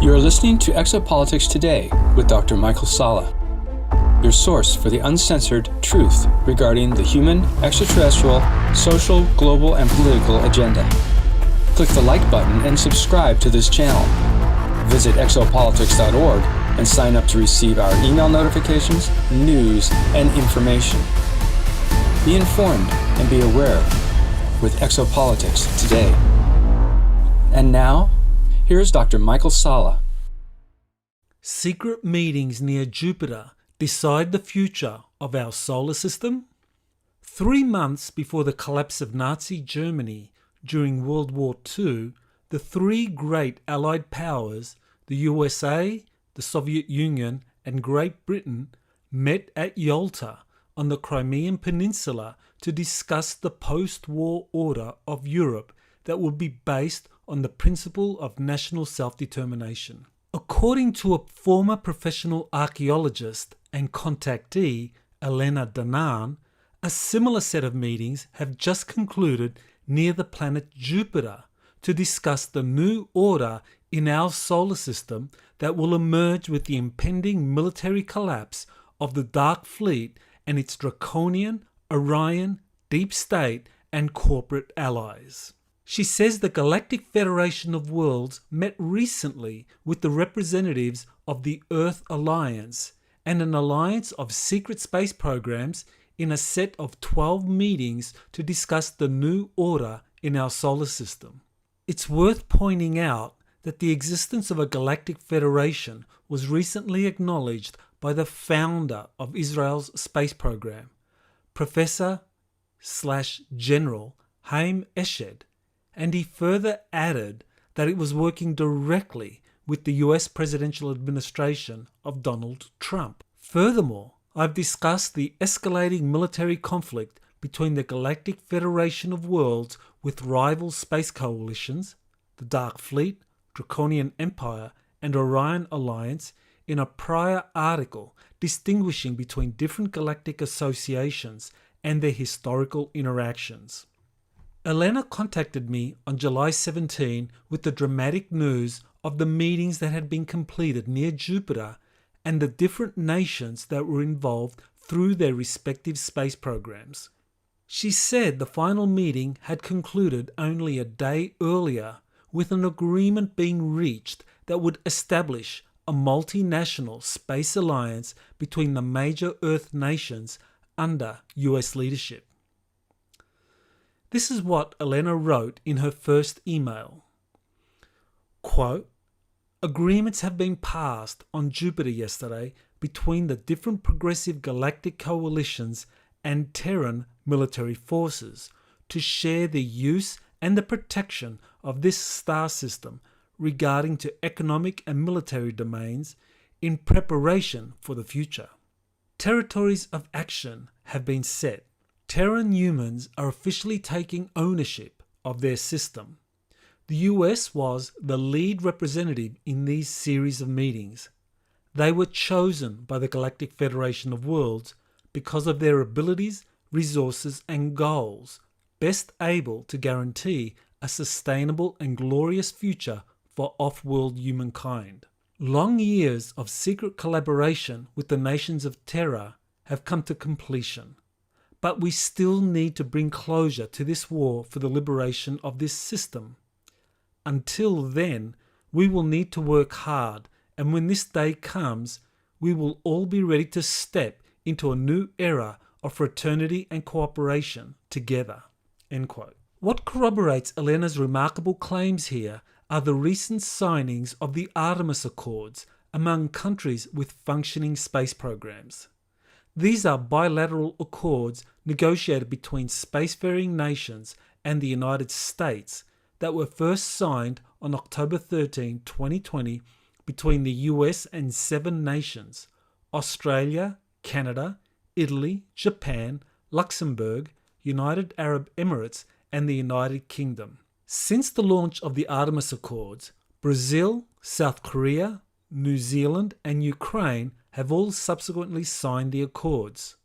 You are listening to Exopolitics Today with Dr. Michael Salla, your source for the uncensored truth regarding the human, extraterrestrial, social, global, and political agenda. Click the like button and subscribe to this channel. Visit exopolitics.org and sign up to receive our email notifications, news, and information. Be informed and be aware with Exopolitics Today. And now, here's Dr. Michael Salla. Secret meetings near Jupiter decide the future of our solar system? 3 months before the collapse of Nazi Germany during World War II, the three great Allied powers, the USA, the Soviet Union, and Great Britain, met at Yalta on the Crimean Peninsula to discuss the post-war order of Europe that would be based on the principle of national self-determination. According to a former professional archaeologist and contactee, Elena Danaan, a similar set of meetings have just concluded near the planet Jupiter to discuss the new order in our solar system that will emerge with the impending military collapse of the Dark Fleet and its draconian, Orion, deep state, and corporate allies. She says the Galactic Federation of Worlds met recently with the representatives of the Earth Alliance and an alliance of secret space programs in a set of 12 meetings to discuss the new order in our solar system. It's worth pointing out that the existence of a galactic federation was recently acknowledged by the founder of Israel's space program, Professor/General Haim Eshed, and he further added that it was working directly with the US presidential administration of Donald Trump. Furthermore, I've discussed the escalating military conflict between the Galactic Federation of Worlds with rival space coalitions, the Dark Fleet, Draconian Empire, and Orion Alliance in a prior article distinguishing between different galactic associations and their historical interactions. Elena contacted me on July 17 with the dramatic news of the meetings that had been completed near Jupiter and the different nations that were involved through their respective space programs. She said the final meeting had concluded only a day earlier, with an agreement being reached that would establish a multinational space alliance between the major Earth nations under US leadership. This is what Elena wrote in her first email. Quote, "Agreements have been passed on Jupiter yesterday between the different progressive galactic coalitions and Terran military forces to share the use and the protection of this star system regarding to economic and military domains in preparation for the future. Territories of action have been set. Terran humans are officially taking ownership of their system. The US was the lead representative in these series of meetings. They were chosen by the Galactic Federation of Worlds because of their abilities, resources, and goals, best able to guarantee a sustainable and glorious future for off-world humankind. Long years of secret collaboration with the nations of Terra have come to completion. But we still need to bring closure to this war for the liberation of this system. Until then, we will need to work hard, and when this day comes, we will all be ready to step into a new era of fraternity and cooperation together." End quote. What corroborates Elena's remarkable claims here are the recent signings of the Artemis Accords among countries with functioning space programs. These are bilateral accords negotiated between spacefaring nations and the United States that were first signed on October 13, 2020 between the US and 7 nations: Australia, Canada, Italy, Japan, Luxembourg, United Arab Emirates, and the United Kingdom. Since the launch of the Artemis Accords, Brazil, South Korea, New Zealand, and Ukraine have all subsequently signed the accords.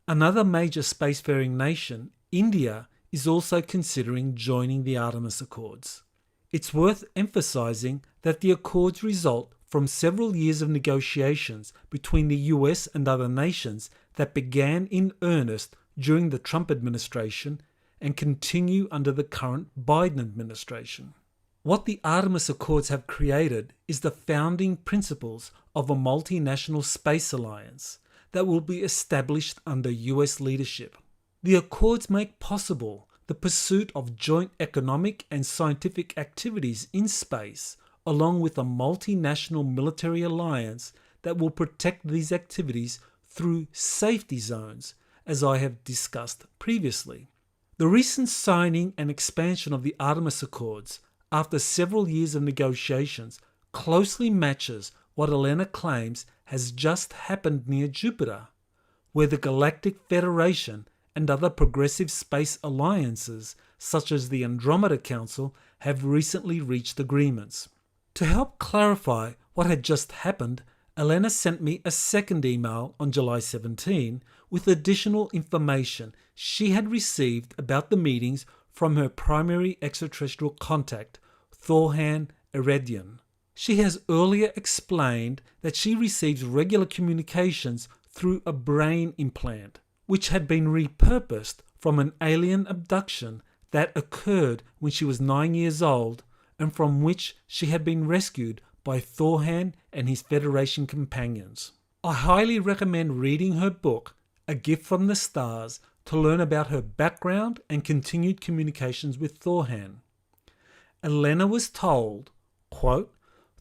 Another major spacefaring nation, India, is also considering joining the Artemis Accords. It's worth emphasizing that the Accords result from several years of negotiations between the US and other nations that began in earnest during the Trump administration and continue under the current Biden administration. What the Artemis Accords have created is the founding principles of a multinational space alliance that will be established under US leadership. The Accords make possible the pursuit of joint economic and scientific activities in space, along with a multinational military alliance that will protect these activities through safety zones, as I have discussed previously. The recent signing and expansion of the Artemis Accords, after several years of negotiations, closely matches what Elena claims has just happened near Jupiter, where the Galactic Federation and other progressive space alliances, such as the Andromeda Council, have recently reached agreements. To help clarify what had just happened, Elena sent me a second email on July 17 with additional information she had received about the meetings from her primary extraterrestrial contact, Thorhan Eredyan. She has earlier explained that she receives regular communications through a brain implant, which had been repurposed from an alien abduction that occurred when she was 9 years old and from which she had been rescued by Thorhan and his Federation companions. I highly recommend reading her book, A Gift from the Stars, to learn about her background and continued communications with Thorhan. Elena was told, quote,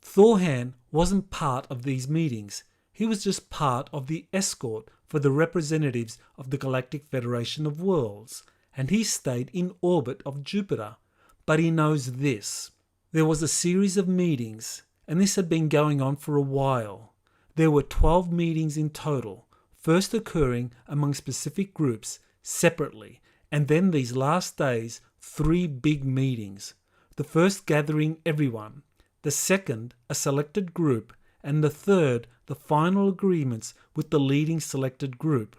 Thorhan wasn't part of these meetings. He was just part of the escort for the representatives of the Galactic Federation of Worlds, and he stayed in orbit of Jupiter. But he knows this. There was a series of meetings, and this had been going on for a while. There were 12 meetings in total, first occurring among specific groups separately, and then these last days, 3 big meetings. The first gathering everyone, the second a selected group, and the third the final agreements with the leading selected group.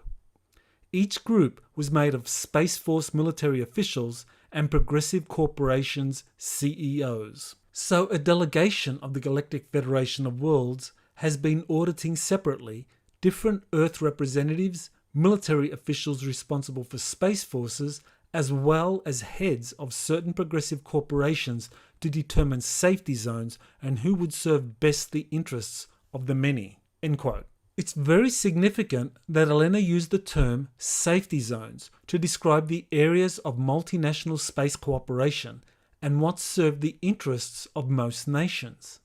Each group was made of Space Force military officials and progressive corporations' CEOs. So a delegation of the Galactic Federation of Worlds has been auditing separately different Earth representatives, military officials responsible for space forces, as well as heads of certain progressive corporations to determine safety zones and who would serve best the interests of the many. End quote. It's very significant that Elena used the term safety zones to describe the areas of multinational space cooperation and what served the interests of most nations.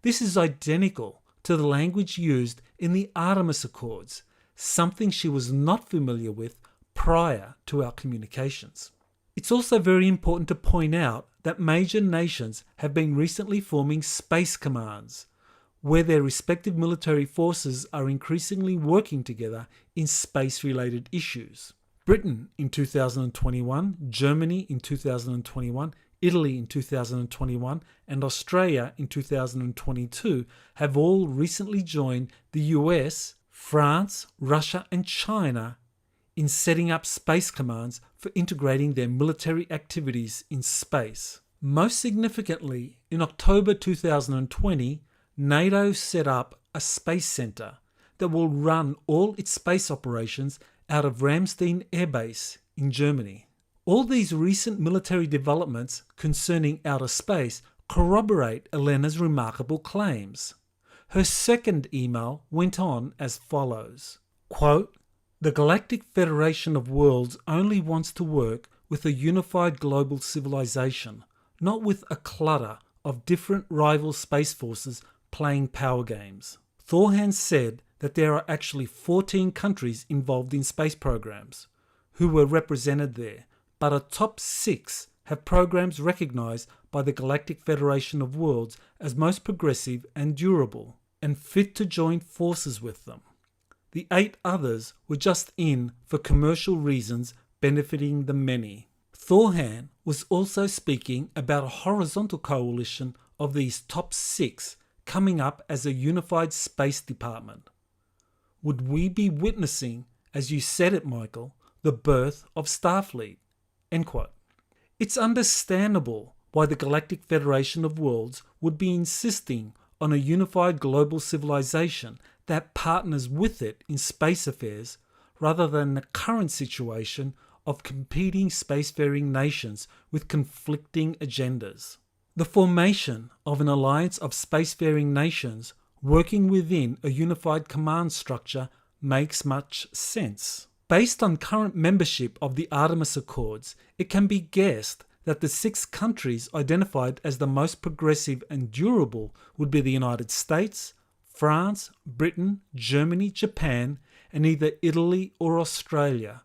This is identical to the language used in the Artemis Accords, something she was not familiar with prior to our communications. It's also very important to point out that major nations have been recently forming space commands, where their respective military forces are increasingly working together in space-related issues. Britain in 2021, Germany in 2021, Italy in 2021, and Australia in 2022 have all recently joined the US, France, Russia, and China in setting up space commands for integrating their military activities in space. Most significantly, in October 2020, NATO set up a space centre that will run all its space operations out of Ramstein Air Base in Germany. All these recent military developments concerning outer space corroborate Elena's remarkable claims. Her second email went on as follows, quote, The Galactic Federation of Worlds only wants to work with a unified global civilization, not with a clutter of different rival space forces playing power games. Thorhan said that there are actually 14 countries involved in space programs who were represented there, but a top 6 have programs recognized by the Galactic Federation of Worlds as most progressive and durable, and fit to join forces with them. The 8 others were just in for commercial reasons benefiting the many. Thorhan was also speaking about a horizontal coalition of these top 6 coming up as a unified space department. Would we be witnessing, as you said it, Michael, the birth of Starfleet? End quote. It's understandable why the Galactic Federation of Worlds would be insisting on a unified global civilization that partners with it in space affairs rather than the current situation of competing spacefaring nations with conflicting agendas. The formation of an alliance of spacefaring nations working within a unified command structure makes much sense. Based on current membership of the Artemis Accords, it can be guessed that the 6 countries identified as the most progressive and durable would be the United States, France, Britain, Germany, Japan, and either Italy or Australia,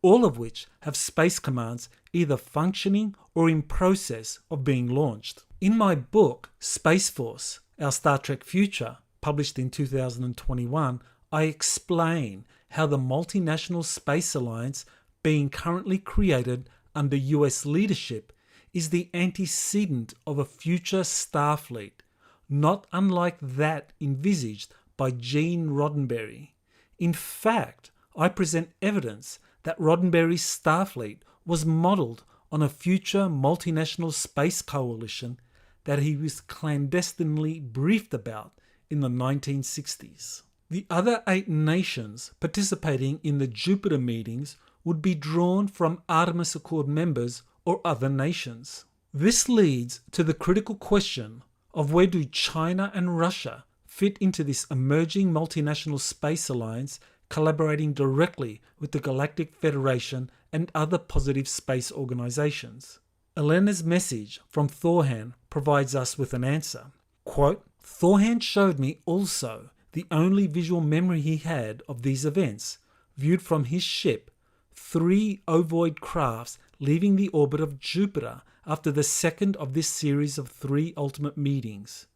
all of which have space commands either functioning or in process of being launched. In my book, Space Force, Our Star Trek Future, published in 2021, I explain how the multinational space alliance being currently created under US leadership is the antecedent of a future Starfleet, not unlike that envisaged by Gene Roddenberry. In fact, I present evidence that Roddenberry's Starfleet was modelled on a future multinational space coalition that he was clandestinely briefed about in the 1960s. The other 8 nations participating in the Jupiter meetings would be drawn from Artemis Accord members or other nations. This leads to the critical question of where do China and Russia fit into this emerging multinational space alliance collaborating directly with the Galactic Federation and other positive space organizations. Elena's message from Thorhan provides us with an answer. Quote, Thorhan showed me also the only visual memory he had of these events, viewed from his ship, 3 ovoid crafts leaving the orbit of Jupiter after the second of this series of 3 ultimate meetings.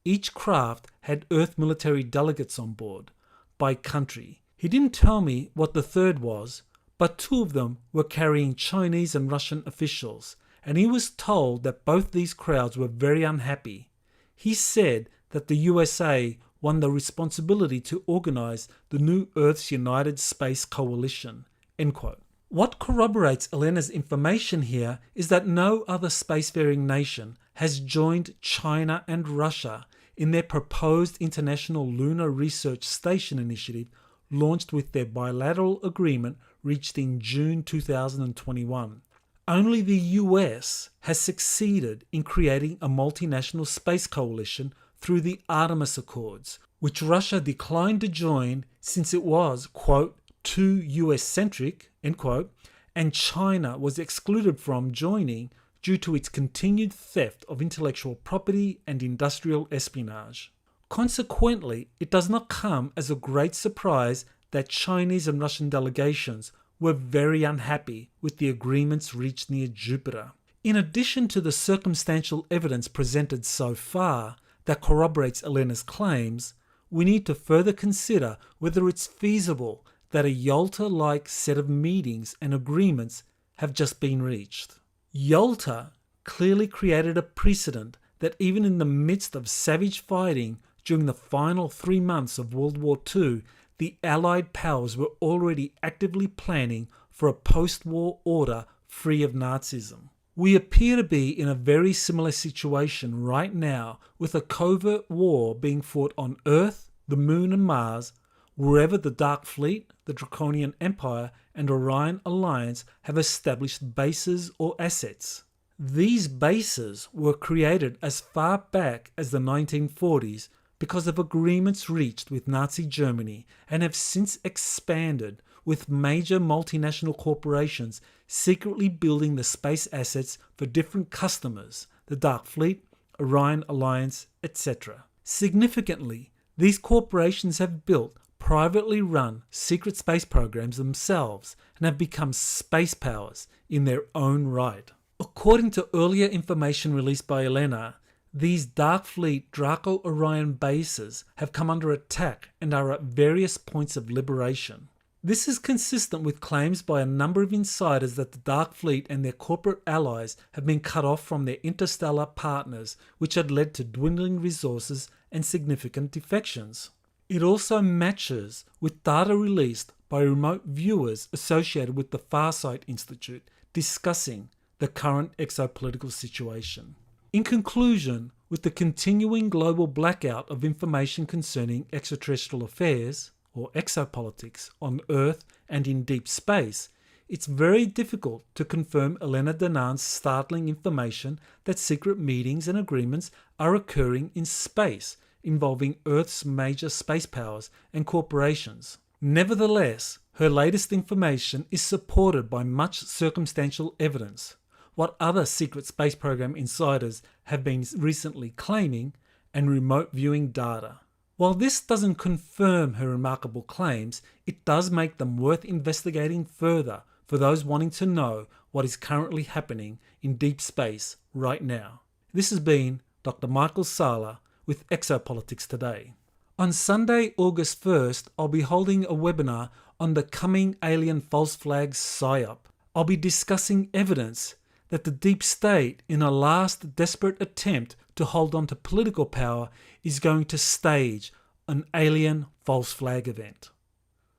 Each craft had Earth military delegates on board, by country. He didn't tell me what the third was, but 2 of them were carrying Chinese and Russian officials, and he was told that both these crowds were very unhappy. He said that the USA won the responsibility to organize the new Earth's United Space Coalition. End quote. What corroborates Elena's information here is that no other spacefaring nation has joined China and Russia in their proposed International Lunar Research Station initiative launched with their bilateral agreement reached in June 2021. Only the US has succeeded in creating a multinational space coalition through the Artemis Accords, which Russia declined to join since it was, quote, too US-centric, end quote, and China was excluded from joining due to its continued theft of intellectual property and industrial espionage. Consequently, it does not come as a great surprise that Chinese and Russian delegations were very unhappy with the agreements reached near Jupiter. In addition to the circumstantial evidence presented so far that corroborates Elena's claims, we need to further consider whether it's feasible that a Yalta-like set of meetings and agreements have just been reached. Yalta clearly created a precedent that even in the midst of savage fighting during the final 3 months of World War II, the Allied powers were already actively planning for a post-war order free of Nazism. We appear to be in a very similar situation right now, with a covert war being fought on Earth, the Moon and Mars, wherever the Dark Fleet, the Draconian Empire, and Orion Alliance have established bases or assets. These bases were created as far back as the 1940s because of agreements reached with Nazi Germany and have since expanded, with major multinational corporations secretly building the space assets for different customers, the Dark Fleet, Orion Alliance, etc. Significantly, these corporations have built privately run secret space programs themselves and have become space powers in their own right. According to earlier information released by Elena, these Dark Fleet Draco Orion bases have come under attack and are at various points of liberation. This is consistent with claims by a number of insiders that the Dark Fleet and their corporate allies have been cut off from their interstellar partners, which had led to dwindling resources and significant defections. It also matches with data released by remote viewers associated with the Farsight Institute, discussing the current exopolitical situation. In conclusion, with the continuing global blackout of information concerning extraterrestrial affairs, or exopolitics, on Earth and in deep space, it's very difficult to confirm Elena Danaan's startling information that secret meetings and agreements are occurring in space, involving Earth's major space powers and corporations. Nevertheless, her latest information is supported by much circumstantial evidence, what other secret space program insiders have been recently claiming, and remote viewing data. While this doesn't confirm her remarkable claims, it does make them worth investigating further for those wanting to know what is currently happening in deep space right now. This has been Dr. Michael Sala with Exopolitics Today. On Sunday, August 1st, I'll be holding a webinar on the coming alien false flag PSYOP. I'll be discussing evidence that the deep state, in a last desperate attempt to hold on to political power, is going to stage an alien false flag event.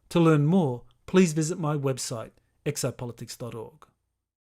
To learn more, please visit my website, exopolitics.org.